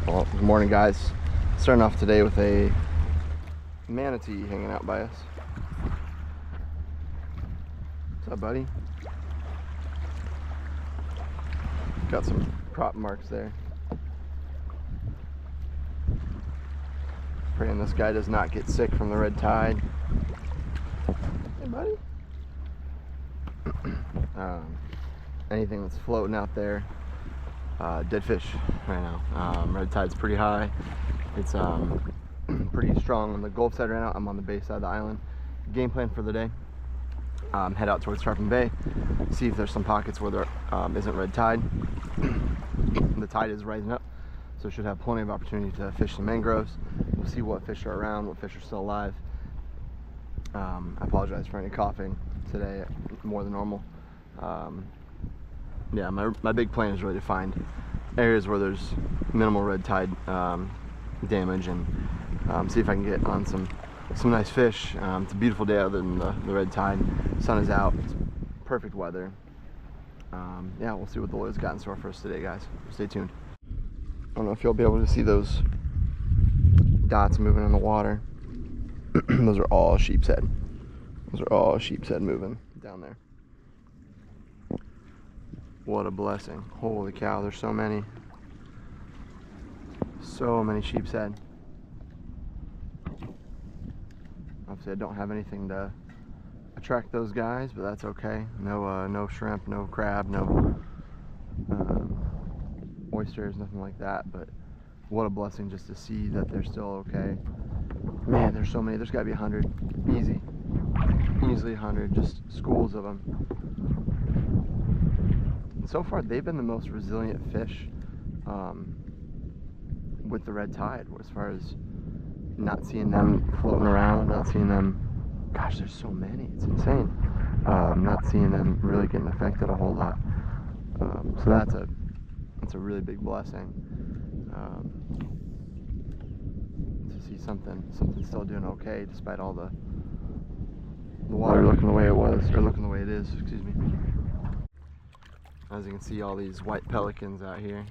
Well, good morning, guys. Starting off today with a manatee hanging out by us. What's up, buddy? Got some prop marks there. Praying this guy does not get sick from the red tide. Hey, buddy. Anything that's floating out there, dead fish right now. Red tide's pretty high. It's pretty strong on the Gulf side right now. I'm on the bay side of the island. Game plan for the day: head out towards Tarpon Bay, see if there's some pockets where there isn't red tide. The tide is rising up, so should have plenty of opportunity to fish some mangroves. We'll see what fish are around, what fish are still alive. I apologize for any coughing today, more than normal. Yeah, my big plan is really to find areas where there's minimal red tide damage, and see if I can get on some nice fish. It's a beautiful day other than the red tide. Sun is out. It's perfect weather. Yeah, we'll see what the Lord's got in store for us today, guys. Stay tuned. I don't know if you'll be able to see those dots moving in the water. Those are all sheepshead. Those are all sheepshead moving down there. What a blessing. Holy cow, there's so many. So many sheepshead. Obviously I don't have anything to attract those guys, but that's okay. No shrimp, no crab, no oysters, nothing like that. But what a blessing just to see that they're still okay. Man, there's so many. There's got to be 100. Easily 100. Just schools of them. And so far, they've been the most resilient fish with the red tide, as far as not seeing them floating around, not seeing them. Gosh, there's so many. It's insane. Not seeing them really getting affected a whole lot. So that's a really big blessing. To see something still doing okay despite all the water looking the way it was, or looking the way it is, excuse me. As you can see, all these white pelicans out here.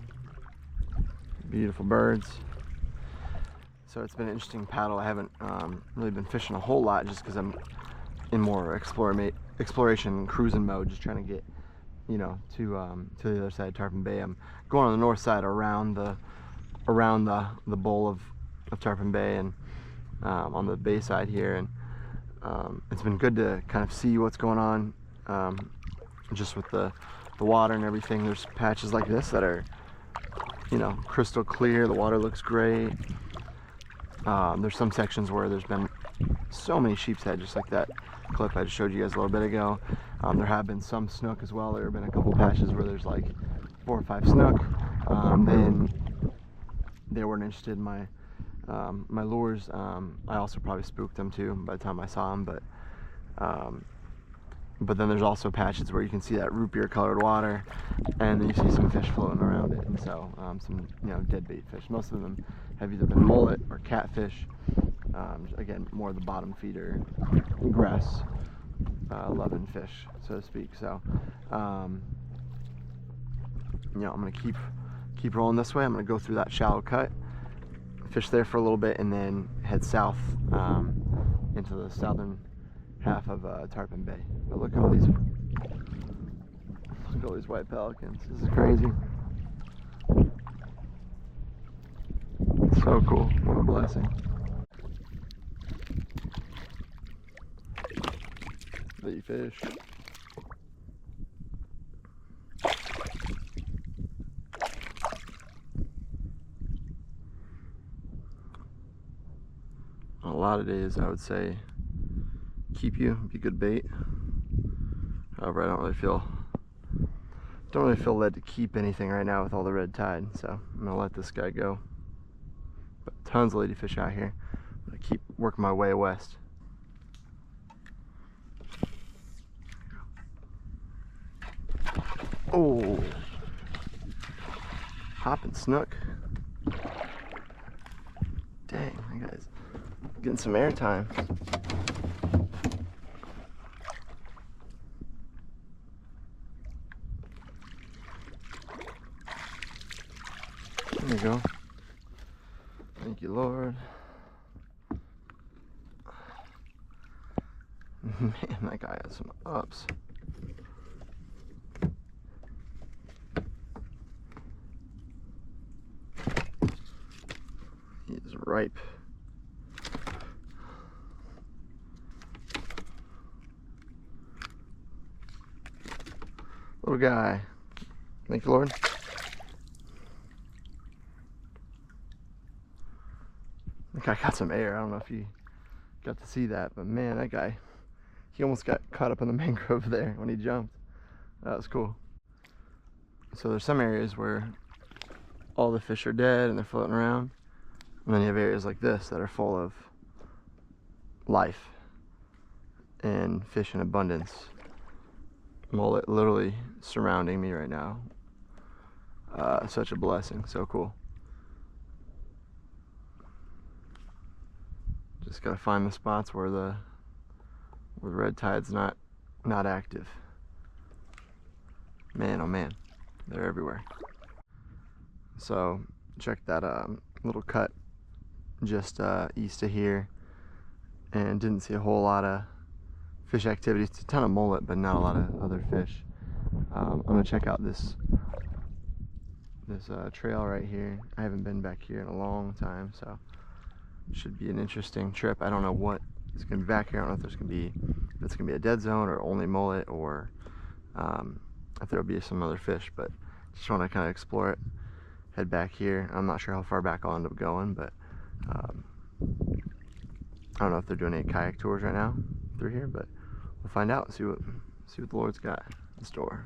Beautiful birds. So it's been an interesting paddle. I haven't really been fishing a whole lot just because I'm in more exploration cruising mode, just trying to get, you know, to the other side of Tarpon Bay. I'm going on the north side around the bowl of Tarpon Bay, and on the bay side here, and it's been good to kind of see what's going on, just with the water and everything. There's patches like this that are, you know, crystal clear. The water looks great. There's some sections where there's been so many sheepshead, just like that clip I just showed you guys a little bit ago. There have been some snook as well. There have been a couple patches where there's like 4 or 5 snook. They weren't interested in my lures. I also probably spooked them too by the time I saw them, but then there's also patches where you can see that root beer colored water, and then you see some fish floating around it, and so some, you know, dead bait fish. Most of them have either been mullet or catfish. Again, more the bottom feeder, grass loving fish, so to speak. So you know, I'm gonna keep rolling this way. I'm gonna go through that shallow cut, fish there for a little bit, and then head south into the southern half of Tarpon Bay. But look at all these white pelicans. This is crazy. So cool. What a blessing. Ladyfish. A lot of days I would say keep you, be good bait. However, I don't really feel led to keep anything right now with all the red tide, so I'm gonna let this guy go. But tons of ladyfish out here. I'm gonna keep working my way west. Oh, hopping snook. Dang, that guy's getting some air time. There you go. Thank you, Lord. Man, that guy has some ups. He is ripe. Little guy. Thank you, Lord. That guy got some air. I don't know if you got to see that, but man, that guy, he almost got caught up in the mangrove there when he jumped. That was cool. So there's some areas where all the fish are dead and they're floating around. And then you have areas like this that are full of life and fish in abundance. Mullet literally surrounding me right now. Such a blessing, so cool. Just gotta find the spots where the red tide's not active. Man, oh man, they're everywhere. So check that little cut just east of here, and didn't see a whole lot of fish activity. It's a ton of mullet, but not a lot of other fish. I'm gonna check out this trail right here. I haven't been back here in a long time, so it should be an interesting trip. I don't know what is gonna be back here. I don't know if it's gonna be a dead zone or only mullet, or if there'll be some other fish, but just want to kind of explore it. Head back here. I'm not sure how far back I'll end up going, but I don't know if they're doing any kayak tours right now through here, but we'll find out and see what the Lord's got in store.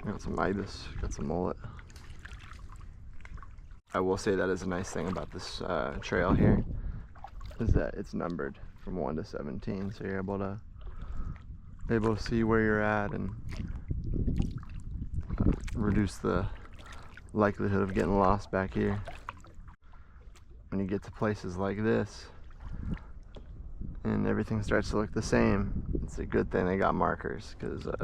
Got some ibis, got some mullet. I will say that is a nice thing about this trail here, is that it's numbered from 1 to 17, so you're able to see where you're at and reduce the likelihood of getting lost back here. When you get to places like this and everything starts to look the same, it's a good thing they got markers, because it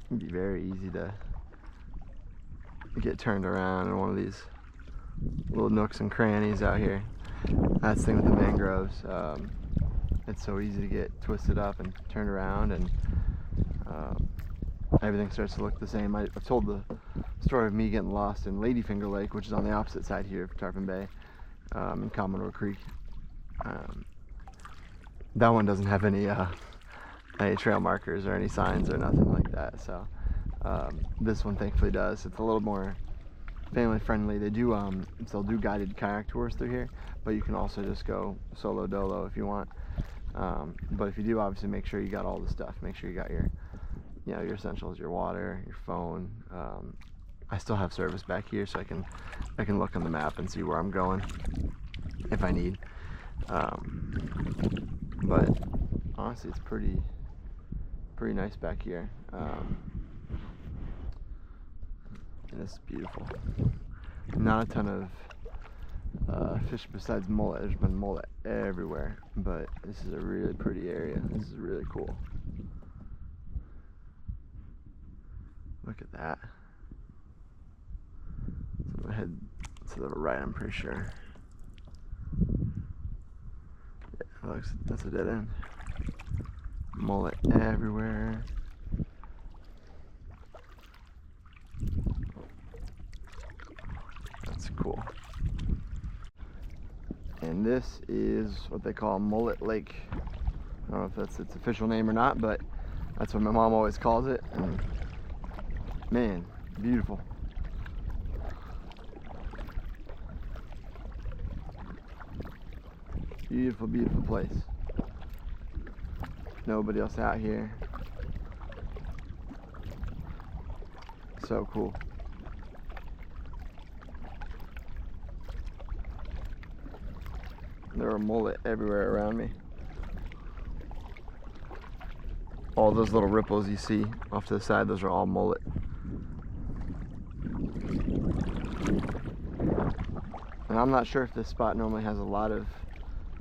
can be very easy to get turned around in one of these little nooks and crannies out here. That's the thing with the mangroves. It's so easy to get twisted up and turned around, and everything starts to look the same. I've told the story of me getting lost in Ladyfish Lake, which is on the opposite side here of Tarpon Bay, in Commodore Creek. That one doesn't have any trail markers or any signs or nothing like that, so this one thankfully does. It's a little more family friendly. They do they'll do guided kayak tours through here, but you can also just go solo dolo if you want. But if you do, obviously make sure you got all the stuff. Make sure you got your your essentials, your water, your phone. I still have service back here, so I can look on the map and see where I'm going if I need. But honestly, it's pretty nice back here. And it's beautiful. Not a ton of fish besides mullet. There's been mullet everywhere, but this is a really pretty area. This is really cool. Look at that. So I'm gonna head to the right, I'm pretty sure. Yeah, that's a dead end. Mullet everywhere. That's cool. And this is what they call Mullet Lake. I don't know if that's its official name or not, but that's what my mom always calls it. And man, beautiful. Beautiful, beautiful place. Nobody else out here. So cool. There are mullet everywhere around me. All those little ripples you see off to the side, those are all mullet. And I'm not sure if this spot normally has a lot of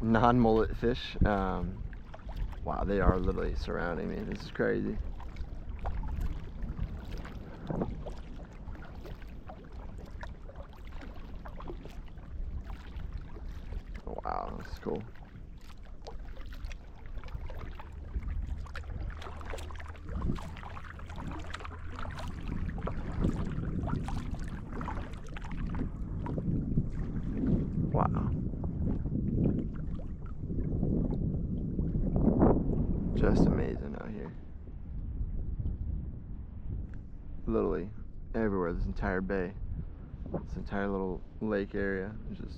non-mullet fish. Wow, they are literally surrounding me. This is crazy. This is cool. Wow. Just amazing out here. Literally everywhere, this entire bay, this entire little lake area is just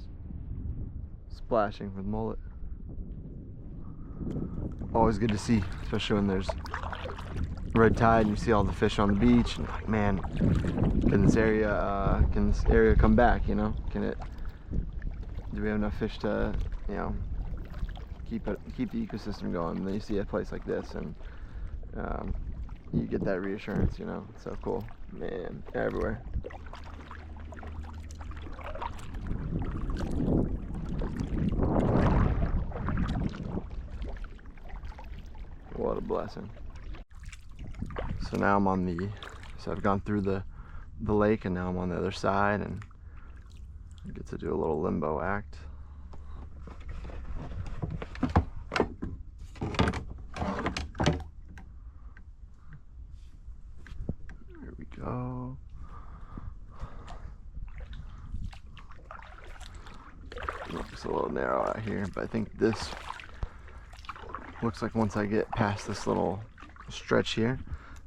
splashing with mullet. Always good to see, especially when there's red tide and you see all the fish on the beach and like, man, can this area come back, you know? Do we have enough fish to, you know, keep the ecosystem going? And then you see a place like this and you get that reassurance, you know. It's so cool, man. Everywhere. What a blessing. So now I'm on so I've gone through the lake and now I'm on the other side and I get to do a little limbo act. There we go. Looks a little narrow out here, but I think this looks like once I get past this little stretch here,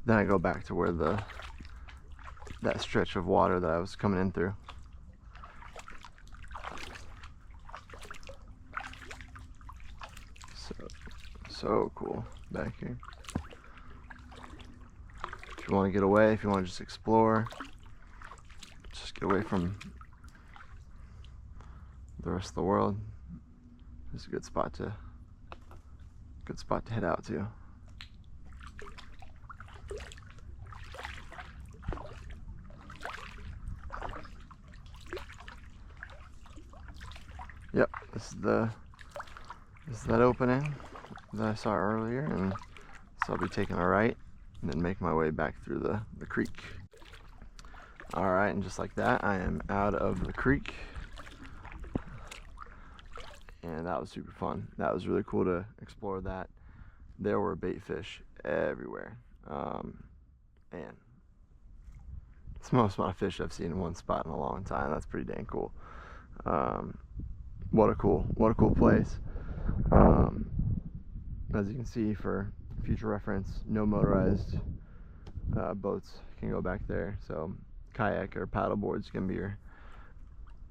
then I go back to where that stretch of water that I was coming in through. So cool back here. If you want to get away, if you want to just explore, just get away from the rest of the world, this is a good spot to head out to. Yep, this is that opening that I saw earlier, and so I'll be taking a right and then make my way back through the creek. Alright, and just like that, I am out of the creek. And that was super fun. That was really cool to explore that. There were baitfish everywhere. Man, it's the most amount of fish I've seen in one spot in a long time. That's pretty dang cool. What a cool place. As you can see, for future reference, no motorized boats can go back there. So kayak or paddleboard's gonna be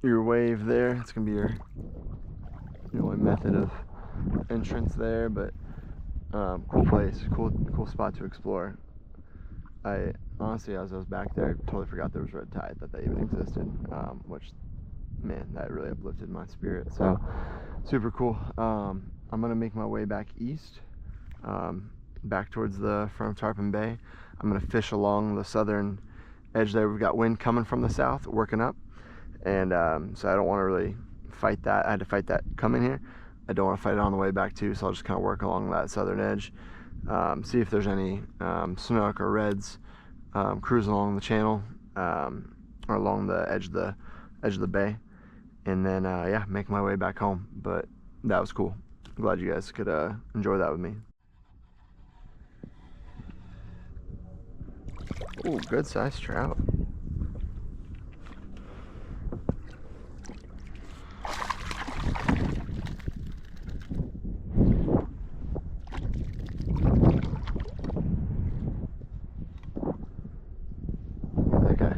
your wave there. It's gonna be your only method of entrance there. But cool place, cool spot to explore. I honestly, as I was back there, totally forgot there was red tide, that even existed, which, man, that really uplifted my spirit. So super cool. I'm gonna make my way back east, back towards the front of Tarpon Bay. I'm gonna fish along the southern edge there. We've got wind coming from the south, working up, and so I don't want to really fight that. I had to fight that coming here. I don't want to fight it on the way back too, so I'll just kind of work along that southern edge, see if there's any snook or reds cruising along the channel, or along the edge of the bay, and then yeah, make my way back home. But that was cool. I'm glad you guys could enjoy that with me. Oh, good sized trout. That guy.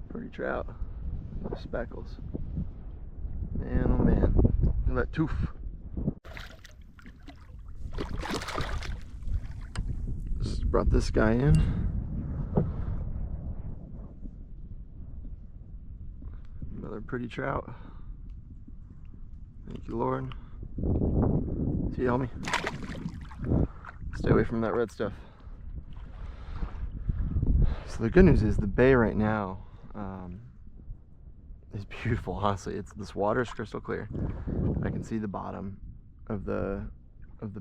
Pretty trout. Speckles. Man, oh man. Look at that tooth. Just brought this guy in. Another pretty trout. Thank you, Lord. See you, homie. Stay away from that red stuff. So the good news is the bay right now is beautiful. Honestly, this water is crystal clear. I can see the bottom of the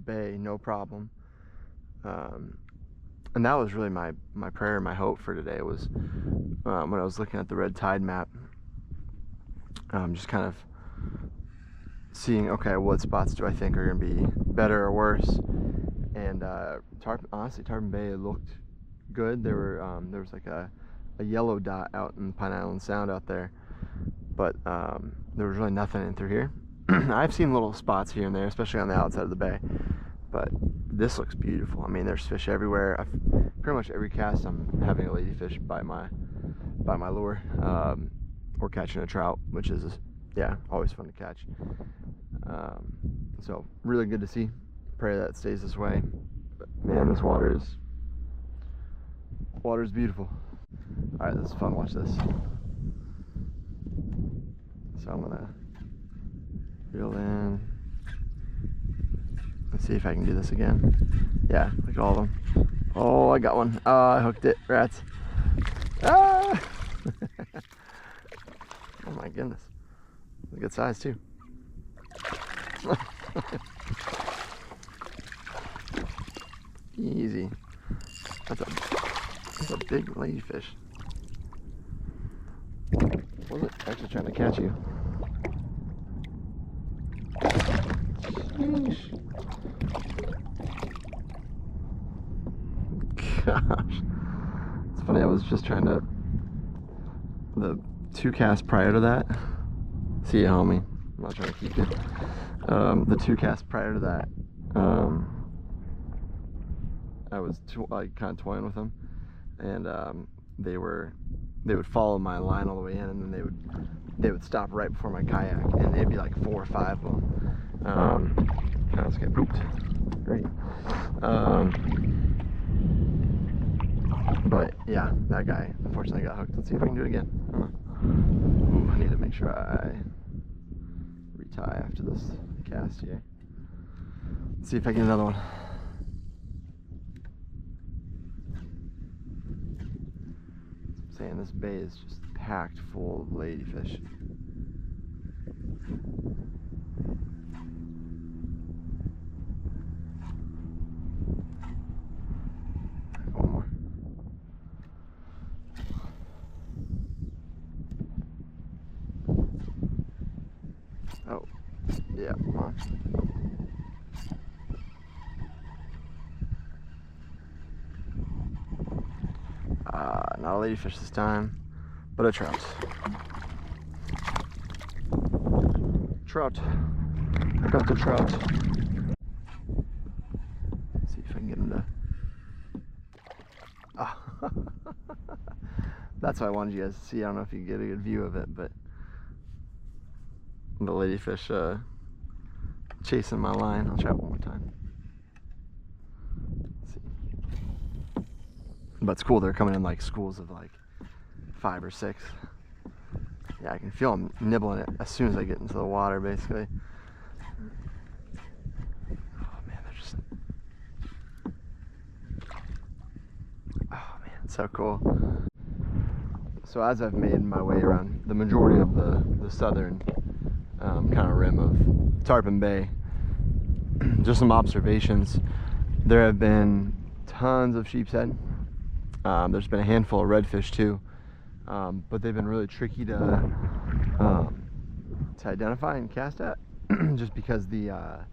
bay, no problem. And that was really my prayer, my hope for today was when I was looking at the red tide map. Just kind of seeing, okay, what spots do I think are going to be better or worse. And honestly, Tarpon Bay looked good. There was like a yellow dot out in Pine Island Sound out there, but there was really nothing in through here. I've seen little spots here and there, especially on the outside of the bay, but this looks beautiful. I mean, there's fish everywhere. Pretty much every cast I'm having a ladyfish by my lure, or catching a trout, which is, yeah, always fun to catch. So really good to see. Pray that it stays this way. But man, this water is beautiful. All right, this is fun. Watch this. So I'm gonna reel in. Let's see if I can do this again. Yeah, look at all of them. Oh, I got one. Oh, I hooked it. Rats. Ah! Oh my goodness. A good size too. Easy. That's a big ladyfish. Wasn't actually trying to catch you. Sheesh. Gosh. It's funny, I was just trying to, the 2 casts prior to that, see you, homie. I'm not trying to keep you. The 2 casts prior to that, I was kind of toying with them, and they would follow my line all the way in, and then they would stop right before my kayak, and they'd be like 4 or 5 of them. I was getting pooped. Great. But yeah, that guy unfortunately got hooked. Let's see if I can do it again. I don't know. Ooh, I need to make sure I retie after this cast here. Let's see if I get another one. I'm saying this bay is just packed full of ladyfish. One more. Oh, yeah, come on. Not a ladyfish this time, but a trout. Trout. I got the trout. Let's see if I can get him to. Ah. That's what I wanted you guys to see. I don't know if you get a good view of it, but the ladyfish chasing my line. I'll try it one more time. Let's see. But it's cool, they're coming in like schools of like 5 or 6. Yeah, I can feel them nibbling it as soon as I get into the water, basically. Oh man, they're just, oh man, so cool. So as I've made my way around the majority of the southern kind of rim of Tarpon Bay, just some observations. There have been tons of sheepshead. There's been a handful of redfish too, but they've been really tricky to identify and cast at, just because a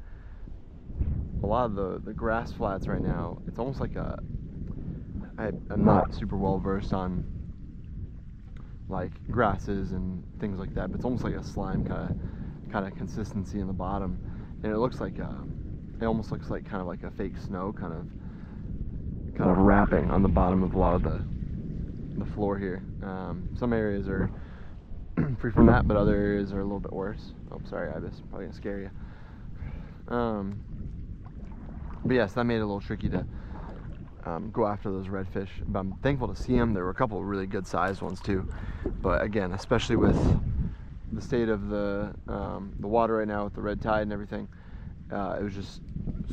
lot of the grass flats right now, it's almost like I'm not super well versed on like grasses and things like that, but it's almost like a slime kind of consistency in the bottom, and it looks like it almost looks like kind of like a fake snow kind of wrapping on the bottom of a lot of the floor here. Some areas are free from that, but other areas are a little bit worse. Oh, sorry, Ibis, probably gonna scare you. But yes, that made it a little tricky to go after those redfish. But I'm thankful to see them. There were a couple of really good sized ones too. But again, especially with the state of the water right now with the red tide and everything, it was just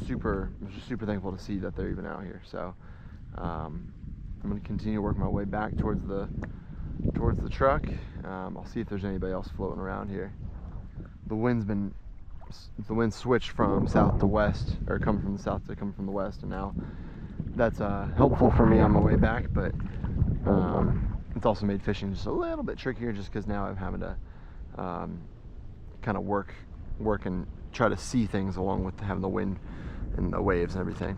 super thankful to see that they're even out here. So I'm going to continue to work my way back towards the truck. I'll see if there's anybody else floating around here. The wind switched from south to west, or come from the south to come from the west, and now that's helpful for me on my way back, but it's also made fishing just a little bit trickier, just because now I'm having to kind of work and try to see things along with having the wind and the waves and everything.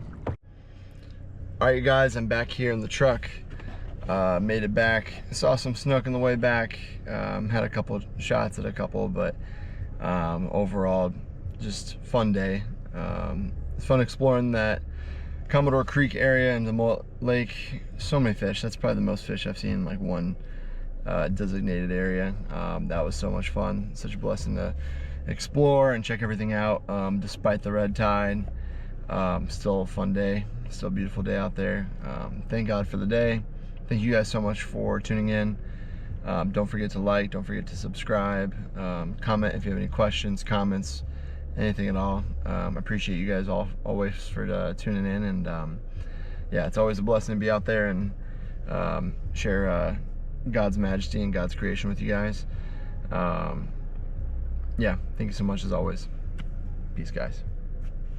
All right, you guys, I'm back here in the truck. Made it back. Saw some snook on the way back. Had a couple shots at a couple, but overall, just fun day. It's fun exploring that Commodore Creek area and the Mullet Lake. So many fish. That's probably the most fish I've seen in like one designated area. That was so much fun. Such a blessing to explore and check everything out despite the red tide. Still a fun day. Still a beautiful day out there. Thank God for the day. Thank you guys so much for tuning in. Don't forget to like, don't forget to subscribe, comment if you have any questions, comments, anything at all. I appreciate you guys always for tuning in, and yeah, it's always a blessing to be out there and share God's majesty and God's creation with you guys. Yeah, thank you so much as always. Peace, guys.